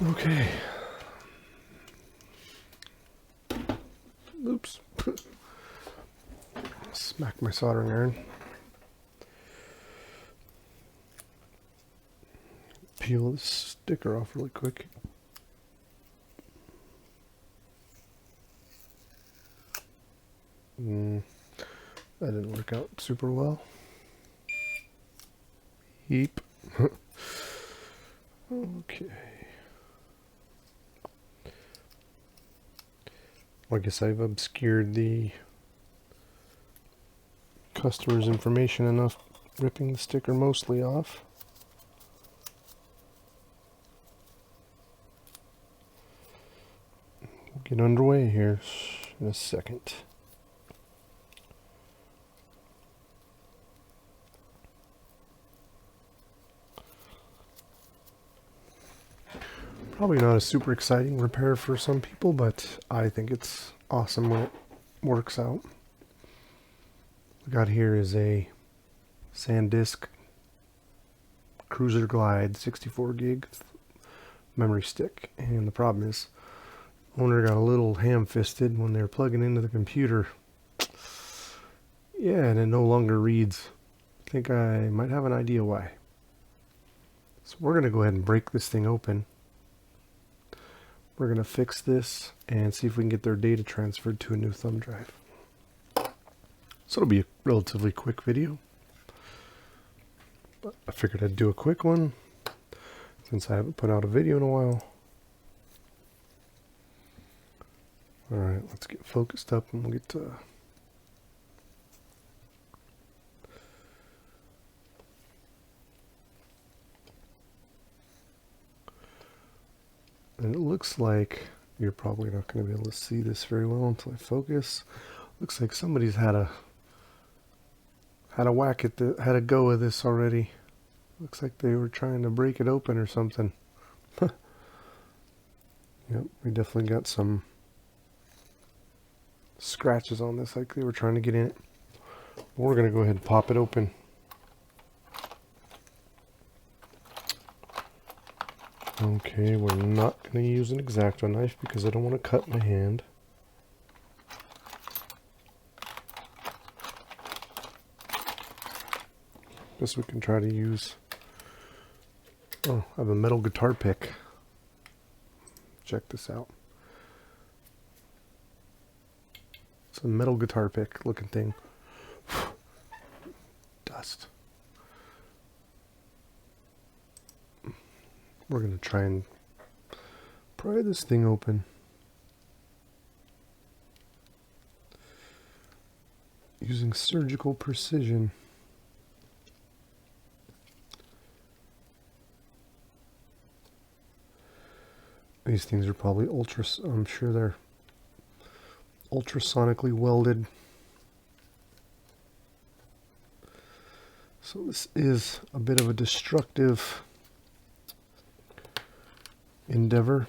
Okay. Oops. Smack my soldering iron. Peel this sticker off really quick. That didn't work out super well. Heap. Okay. Well, I guess I've obscured the customer's information enough, ripping the sticker mostly off. We'll get underway here in a second. Probably not a super exciting repair for some people, but I think it's awesome when it works out. What we got here is a SanDisk Cruiser Glide 64 gig memory stick, and the problem is owner got a little ham-fisted when they were plugging into the computer. Yeah, and it no longer reads. I think I might have an idea why. So we're going to go ahead and break this thing open. We're going to fix this and see if we can get their data transferred to a new thumb drive. So it'll be a relatively quick video, but I figured I'd do a quick one since I haven't put out a video in a while. Alright, let's get focused up and we'll get to... And it looks like you're probably not going to be able to see this very well until I focus. Looks like somebody's had a whack at had a go of this already. Looks like they were trying to break it open or something. Yep, we definitely got some scratches on this, like they were trying to get in it. We're going to go ahead and pop it open. Okay, we're not going to use an X-Acto knife because I don't want to cut my hand. Guess we can try to use... Oh, I have a metal guitar pick. Check this out. It's a metal guitar pick looking thing. Dust. We're going to try and pry this thing open. Using surgical precision. These things are probably I'm sure they're ultrasonically welded. So this is a bit of a destructive endeavor,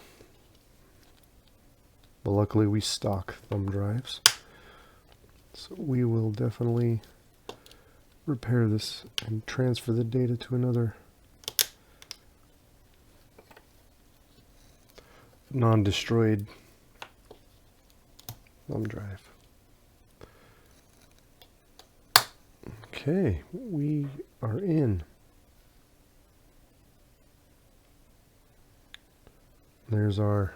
but luckily we stock thumb drives, so we will definitely repair this and transfer the data to another non-destroyed thumb drive. Okay, we are in. There's our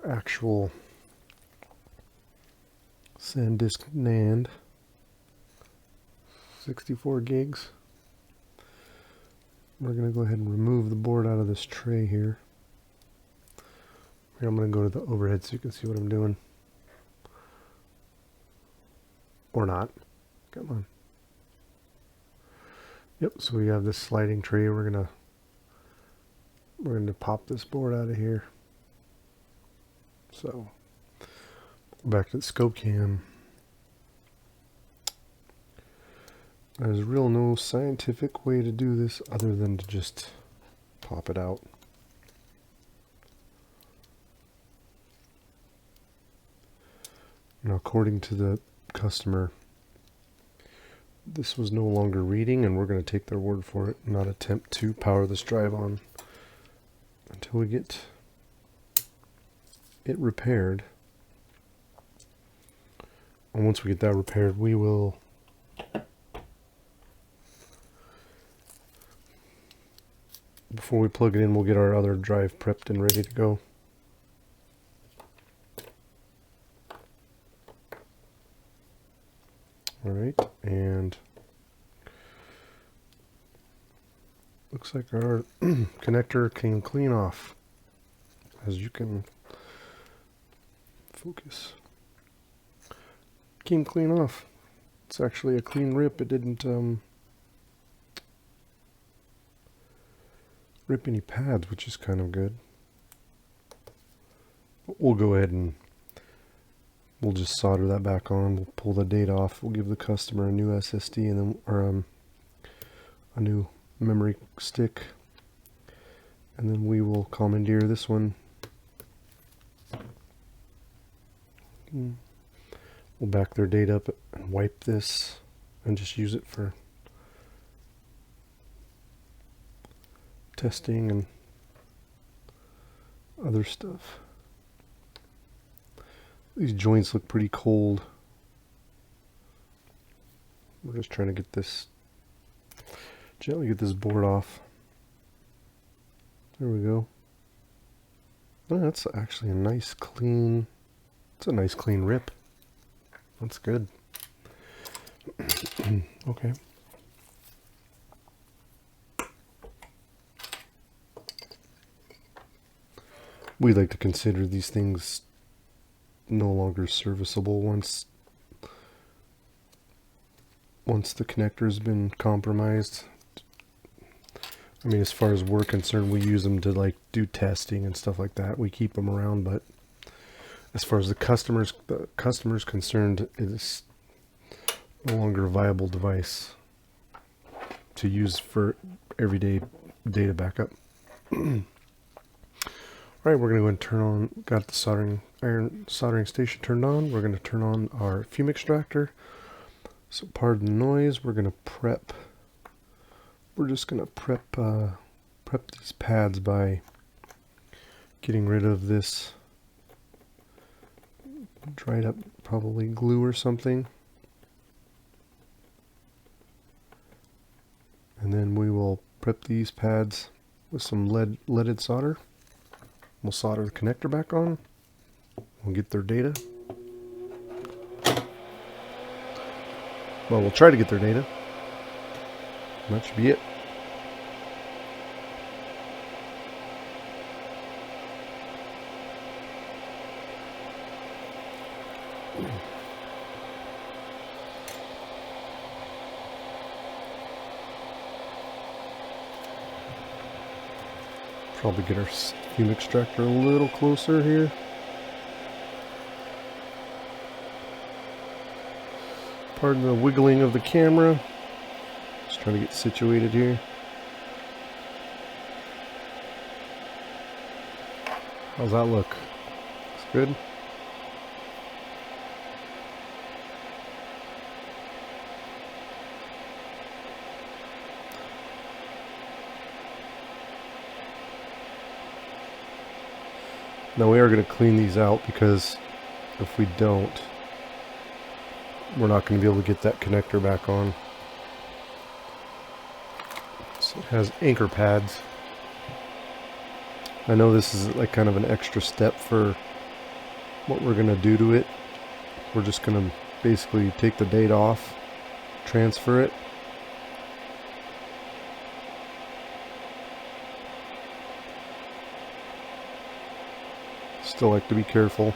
actual SanDisk NAND, 64 gigs. We're going to go ahead and remove the board out of this tray here. Here, I'm going to go to the overhead so you can see what I'm doing. Or not. Come on. Yep, so we have this sliding tray. We're going to pop this board out of here. So, back to the scope cam. There's real no scientific way to do this other than to just pop it out. Now, according to the customer, this was no longer reading, and we're going to take their word for it, not attempt to power this drive on until we get it repaired. And once we get that repaired, we will before we plug it in, we'll get our other drive prepped and ready to go. Alright, and looks like our connector came clean off, as you can focus. Came clean off. It's actually a clean rip. It didn't rip any pads, which is kind of good. We'll go ahead and we'll just solder that back on. We'll pull the date off. We'll give the customer a new SSD and then a new memory stick, and then we will commandeer this one. We'll back their date up and wipe this and just use it for testing and other stuff. These joints look pretty cold. We're just trying to get this, gently get this board off. There we go. Oh, that's actually a nice clean, it's a nice clean rip. That's good. Okay. We like to consider these things no longer serviceable once the connector's been compromised. I mean, as far as we're concerned, we use them to like do testing and stuff like that. We keep them around, but as far as the customer's concerned, it is no longer a viable device to use for everyday data backup. Alright, we're going to go and turn on, got the iron soldering station turned on. We're going to turn on our fume extractor. So pardon the noise, we're going to prep. We're just going to prep these pads by getting rid of this dried up, probably glue or something. And then we will prep these pads with some leaded solder. We'll solder the connector back on. We'll get their data. Well, we'll try to get their data. That should be it. Probably get our fume extractor a little closer here. Pardon the wiggling of the camera. Just trying to get situated here. How's that look? Looks good. Now we are going to clean these out, because if we don't, we're not going to be able to get that connector back on. So it has anchor pads. I know this is like kind of an extra step for what we're going to do to it. We're just going to basically take the date off, transfer it. Still like to be careful.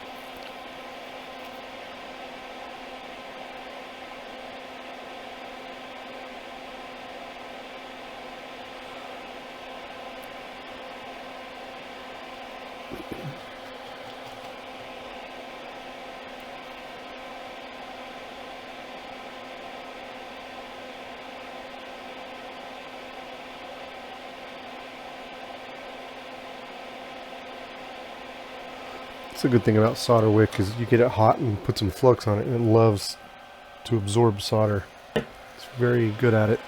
It's a good thing about solder wick is you get it hot and put some flux on it, and it loves to absorb solder. It's very good at it.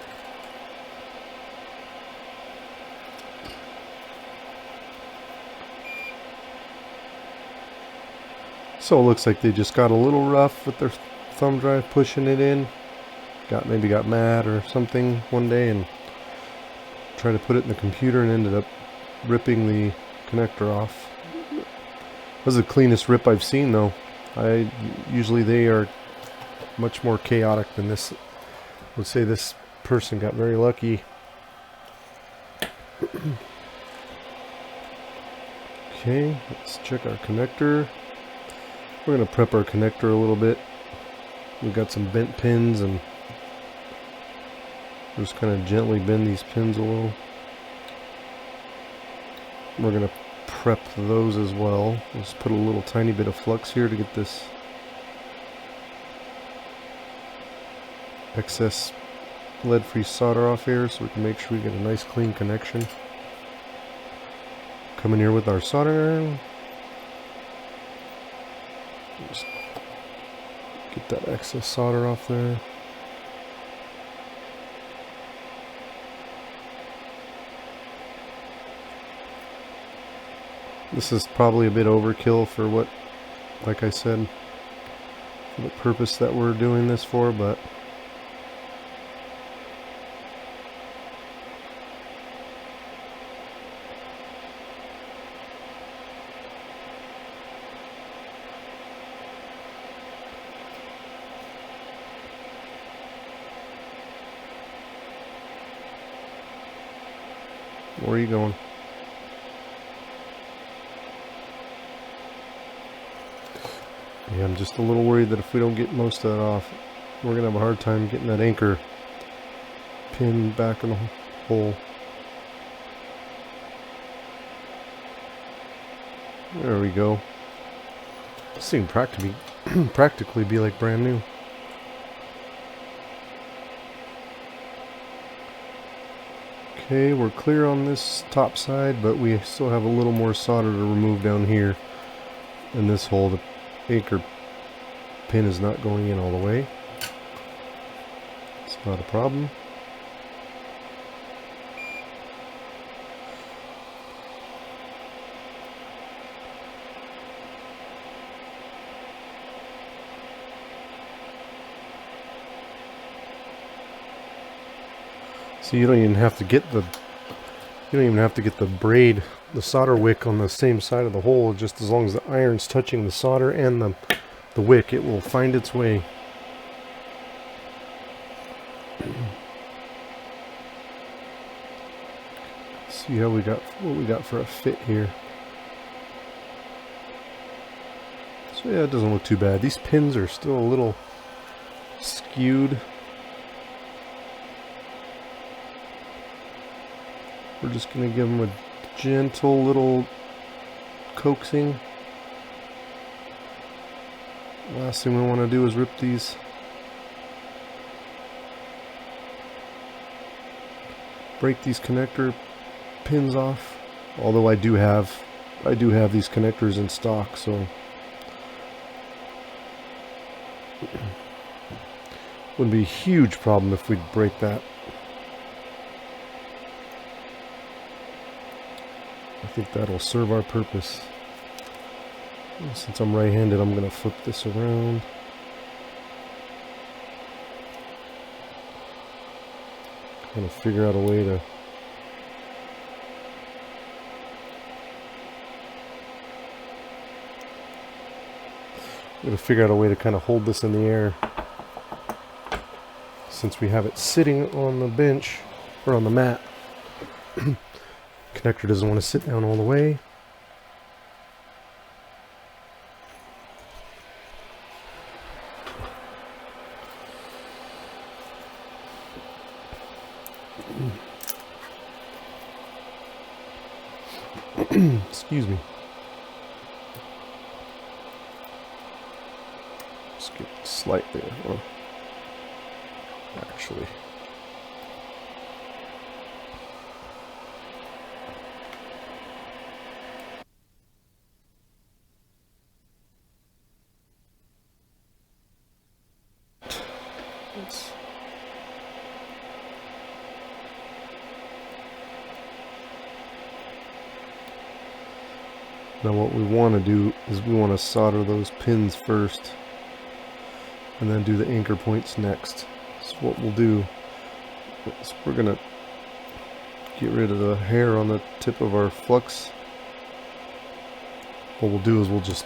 So it looks like they just got a little rough with their thumb drive pushing it in. Maybe got mad or something one day and tried to put it in the computer and ended up ripping the connector off. This is the cleanest rip I've seen though. Usually they are much more chaotic than this. I would say this person got very lucky. Okay, let's check our connector. We're going to prep our connector a little bit. We've got some bent pins and just kind of gently bend these pins a little. We're going to prep those as well. Just put a little tiny bit of flux here to get this excess lead-free solder off here so we can make sure we get a nice clean connection. Come in here with our soldering iron. Just get that excess solder off there. This is probably a bit overkill for what, like I said, for the purpose that we're doing this for, but where are you going? Yeah, I'm just a little worried that if we don't get most of that off, we're going to have a hard time getting that anchor pin back in the hole. There we go. This thing practically be like brand new. Okay, we're clear on this top side, but we still have a little more solder to remove down here in this hole. The anchor pin is not going in all the way. It's not a problem. So you don't even have to get the braid, the solder wick on the same side of the hole. Just as long as the iron's touching the solder and the wick, it will find its way. See how what we got for a fit here. So yeah, it doesn't look too bad. These pins are still a little skewed. We're just going to give them a gentle little coaxing. Last thing we want to do is rip these. Break these connector pins off. Although I do have these connectors in stock, so wouldn't be a huge problem if we'd break that. I think that'll serve our purpose. Since I'm right-handed, I'm going to flip this around. Kind of figure out a way to kind of hold this in the air, since we have it sitting on the bench or on the mat. Connector doesn't want to sit down all the way. Excuse me. Just get slightly, well, actually. Now what we want to do is we want to solder those pins first and then do the anchor points next. So what we'll do is we're going to get rid of the hair on the tip of our flux. What we'll do is we'll just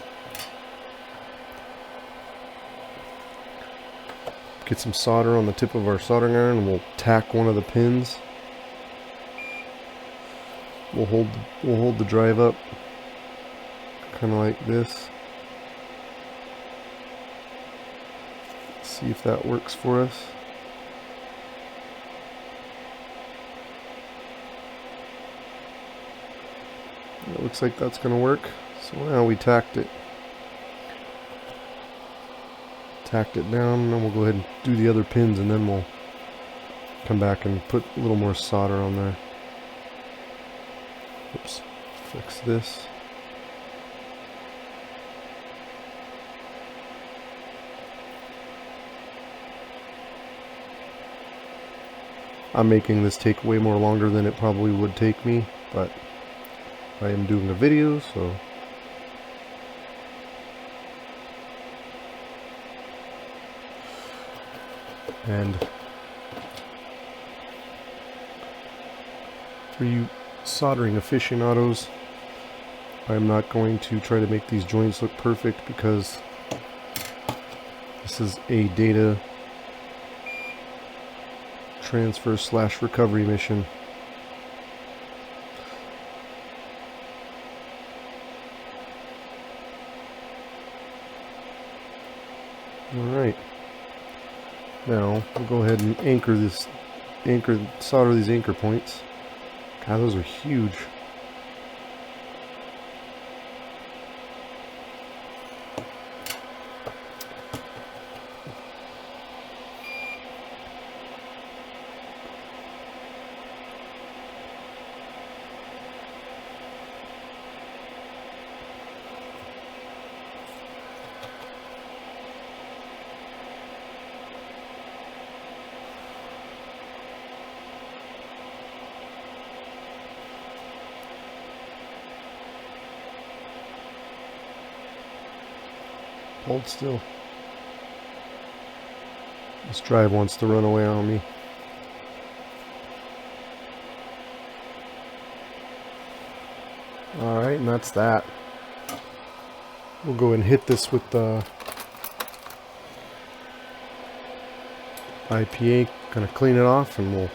get some solder on the tip of our soldering iron and we'll tack one of the pins. We'll hold the drive up kind of like this. See if that works for us. It looks like that's going to work. So now we tacked it down, and then we'll go ahead and do the other pins, and then we'll come back and put a little more solder on there. Oops, fix this. I'm making this take way more longer than it probably would take me, but I am doing a video, so and for you soldering aficionados, I'm not going to try to make these joints look perfect because this is a data transfer / recovery mission. Alright, now we'll go ahead and solder these anchor points. God, those are huge. Hold still. This drive wants to run away on me. Alright, and that's that. We'll go and hit this with the IPA, kind of clean it off, and we'll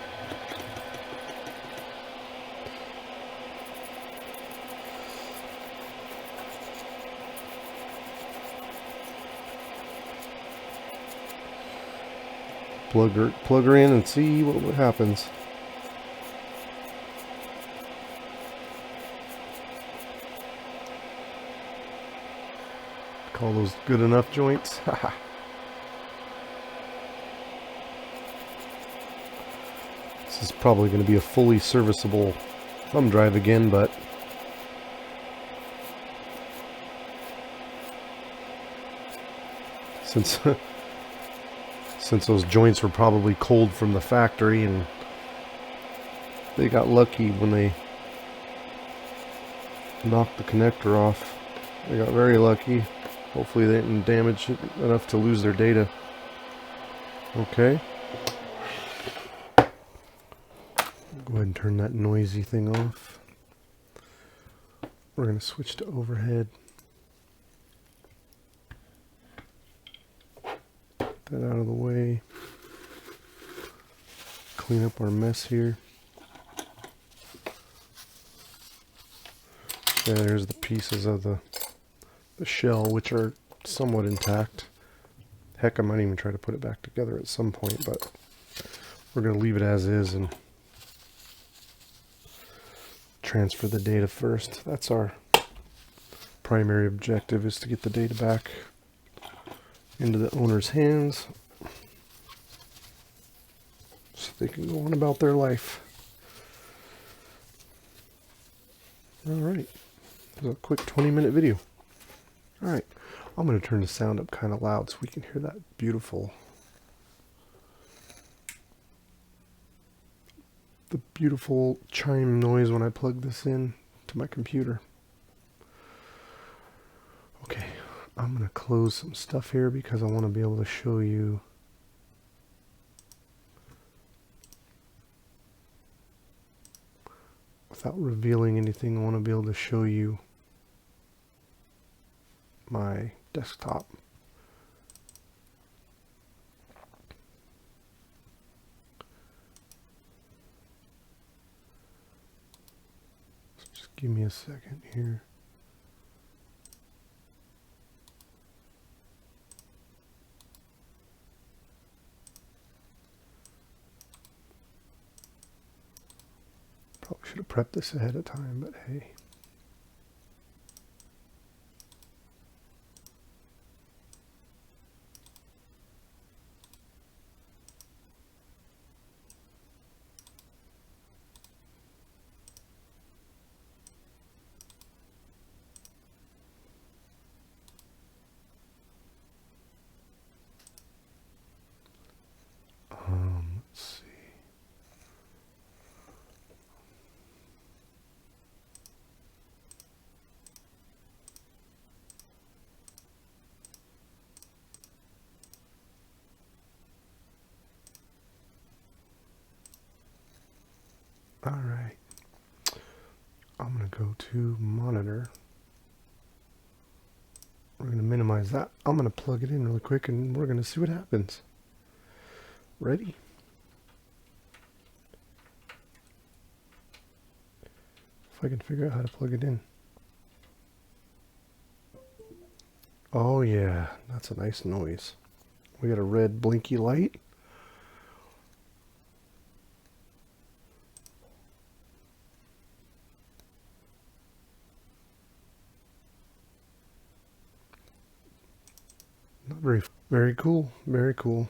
plug her in and see what happens. Call those good enough joints. This is probably going to be a fully serviceable thumb drive again, but since those joints were probably cold from the factory and they got lucky when they knocked the connector off. They got very lucky. Hopefully they didn't damage it enough to lose their data. Okay. Go ahead and turn that noisy thing off. We're going to switch to overhead. That out of the way. Clean up our mess here. Yeah, there's the pieces of the shell, which are somewhat intact. Heck, I might even try to put it back together at some point, but we're going to leave it as is and transfer the data first. That's our primary objective, is to get the data back into the owner's hands so they can go on about their life. Alright, it was a quick 20-minute video. Alright, I'm going to turn the sound up kind of loud so we can hear that beautiful chime noise when I plug this in to my computer. I'm going to close some stuff here because I want to be able to show you without revealing anything. I want to be able to show you my desktop. So just give me a second here. Probably should have prepped this ahead of time, but hey. Let's see. All right. I'm going to go to monitor. We're going to minimize that. I'm going to plug it in really quick and we're going to see what happens. Ready? If I can figure out how to plug it in. Oh yeah, that's a nice noise. We got a red blinky light. Not very cool, very cool.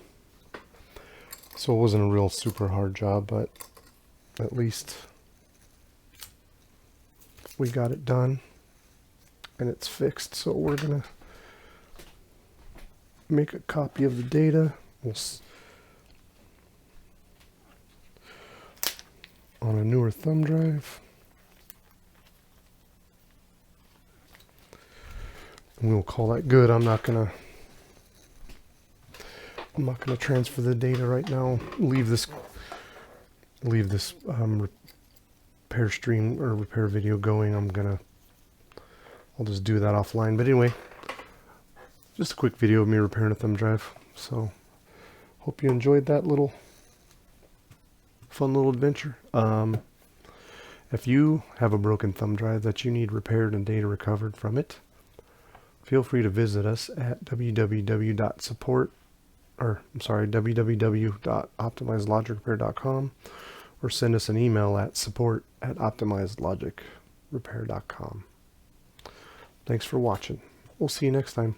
So it wasn't a real super hard job, but at least we got it done and it's fixed. So we're gonna make a copy of the data. On a newer thumb drive. And we'll call that good. I'm not gonna transfer the data right now. Leave this repair stream or repair video going. I'll just do that offline. But anyway, just a quick video of me repairing a thumb drive. So hope you enjoyed that fun little adventure. If you have a broken thumb drive that you need repaired and data recovered from it, feel free to visit us at www.optimizedlogicrepair.com or send us an email at support@optimizedlogicrepair.com. Thanks for watching. We'll see you next time.